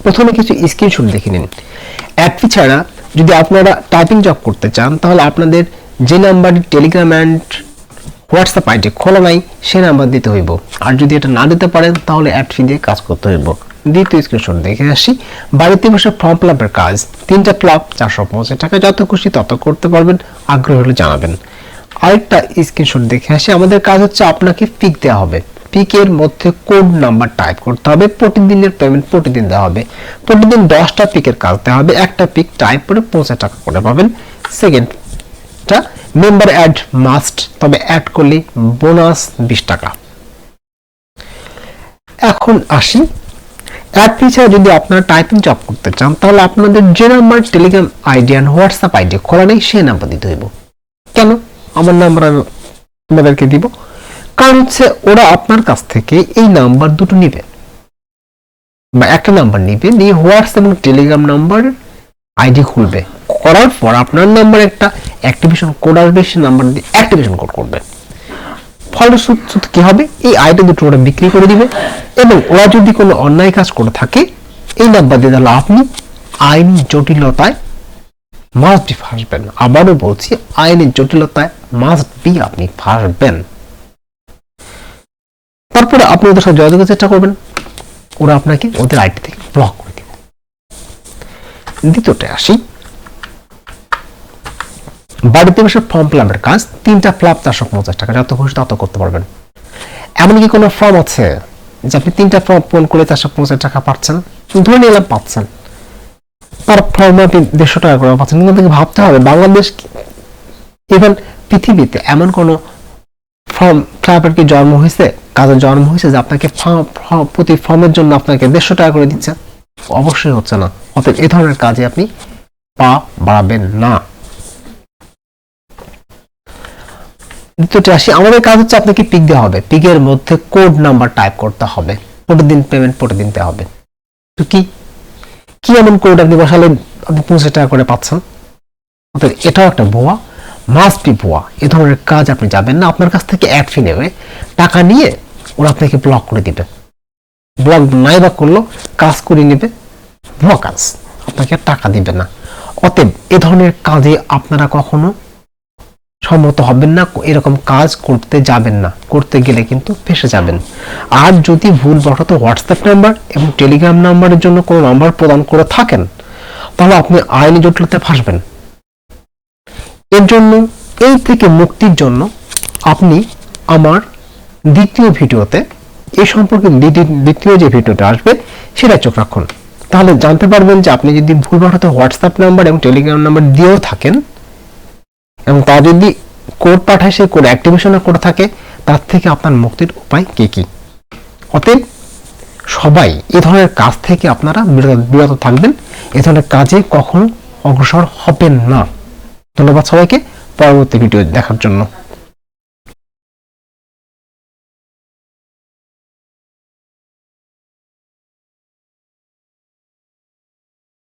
প্রথমে কিছু স্ক্রিনশট দেখে নিন। অ্যাড ফি ছাড়া যদি আপনারা টাইপিং জব করতে চান তাহলে আপনাদের যে নাম্বারটি টেলিগ্রাম অ্যান্ড হোয়াটসঅ্যাপ আইডি খোলা নাই সে নাম্বার দিতে হইব। আর যদি এটা না দিতে পারেন তাহলে অ্যাড ফি দিয়ে কাজ করতে হইব। দ্বিতীয় স্ক্রিনশট দেখে আসি। বাড়িতে বসে ফর্ম ফিল আপের কাজ, 3টা ফিল আপ 450 টাকা, যত খুশি তত করতে পারবেন, আগ্রহ হলে জানাবেন। আরেকটা স্ক্রিনশট দেখে আসি। আমাদের কাজ হচ্ছে আপনাকে পিক দেওয়া হবে, পিকের মধ্যে কোড নাম্বার টাইপ করতে হবে, প্রতিদিনের পেমেন্ট প্রতিদিন দেওয়া হবে, প্রতিদিন 10টা পিকের কাজ দেওয়া হবে, একটা পিক টাইপ করে 50 টাকা করে পাবেন। সেকেন্ডটা মেম্বার অ্যাড মাস্ট, তবে অ্যাড করলে বোনাস 20 টাকা। এখন আসি, অ্যাড ফি ছাড়া যদি আপনারা টাইপিং জব করতে চান তাহলে আপনাদের যে নাম্বার টেলিগ্রাম আইডি আর হোয়াটসঅ্যাপ আইডি খোলা নেই সে নাম্বার দিতে হইব। কেন আমার নাম্বার আমি আপনাদেরকে দিব? কারণ হচ্ছে ওরা আপনার কাছ থেকে এই নাম্বার দুটো নিবে, বা একটা নাম্বার নিবে, দিয়ে হোয়াটসঅ্যাপ এবং টেলিগ্রাম নাম্বার আইডি খুলবে, করার পর আপনার নাম্বার একটা অ্যাক্টিভেশন কোড আসবে, সে নাম্বার দিয়ে অ্যাক্টিভেশন কোড করবে। ফলশ্রুতিতে কি হবে, এই আইডি দুটো ওরা বিক্রি করে দিবে, এবং ওরা যদি কোনো অন্যায় কাজ করে থাকে এই নাম্বার দিয়ে তাহলে আপনি আইনি জটিলতায় মাস্ট বি ফাঁসবেন। আবারও বলছি, আইনি জটিলতায় মাস্ট বি আপনি ফাঁসবেন। তারপরে আপনি ওদের সাথে যোগাযোগের চেষ্টা করবেন, ওরা আপনাকে ওদের আইডি থেকে ব্লক করে দিবে। দ্বিতীয়তে আসি, বাড়িতে বসে ফর্ম ফিল আপের কাজ, 3টা ফিল আপ 450 টাকা, যত খুশি তত করতে পারবেন। এমন কি কোনো ফর্ম আছে যে আপনি 3টা ফর্ম পূরণ করে 450 টাকা পাচ্ছেন? ধরে নিলাম পাচ্ছেন, তার ফর্মে আপনি 150 টাকা করে পাচ্ছেন। কিন্তু আপনাকে ভাবতে হবে বাংলাদেশ ইভেন পৃথিবীতে এমন কোনো ফর্ম ফিল আপের কি জন্ম হয়েছে, কাজের জন্ম হয়েছে যে আপনাকে প্রতি ফর্মের জন্য আপনাকে 150 টাকা করে দিচ্ছে? অবশ্যই হচ্ছে না। অতএব এই ধরনের কাজে আপনি পা বাড়াবেন না। দ্বিতীয়টি আসি, আমাদের কাজ হচ্ছে আপনাকে পিক দেওয়া হবে, পিকের মধ্যে কোড নাম্বার টাইপ করতে হবে, প্রতিদিন পেমেন্ট প্রতিদিন দেওয়া হবে। তো কি কি এমন কোড আপনি বসালে আপনি 50 টাকা করে পাচ্ছেন? অতএব এটাও একটা ভুয়া, মাস্ট বি ভুয়া। এ ধরনের কাজ আপনি যাবেন না। আপনার কাছ থেকে অ্যাড ফি নেবে, টাকা নিয়ে ওরা আপনাকে ব্লক করে দিবে। ব্লক নাই বা করলো, কাজ করে নেবে, ভুয়া কাজ, আপনাকে টাকা দিবে না। অতএব এ ধরনের কাজে আপনারা কখনো সম্মত হবেন না, এরকম কাজ করতে যাবেন না, করতে গেলে কিন্তু ফেঁসে যাবেন। আর যদি ভুলবশত হোয়াটসঅ্যাপ নাম্বার এবং টেলিগ্রাম নাম্বারের জন্য কোনো নাম্বার প্রদান করে থাকেন তাহলে আপনি আইনি জটিলতায় ফাঁসবেন। এর জন্য, এই থেকে মুক্তির জন্য আপনি আমার দ্বিতীয় ভিডিওতে এই সম্পর্কে দ্বিতীয় যে ভিডিওটা আসবে সেটা চোখ রাখুন, তাহলে জানতে পারবেন যে আপনি যদি ভুলবশত হোয়াটসঅ্যাপ নাম্বার এবং টেলিগ্রাম নাম্বার দিয়েও থাকেন এবং তা যদি কোড পাঠায় সে কোড অ্যাক্টিভেশন করে থাকে, তার থেকে আপনার মুক্তির উপায় কি কি। অতএব সবাই এ ধরনের কাজ থেকে আপনারা বিরত থাকবেন, এ ধরনের কাজে কখনো অগ্রসর হবেন না। ধন্যবাদ সবাইকে পরবর্তী ভিডিও দেখার জন্য।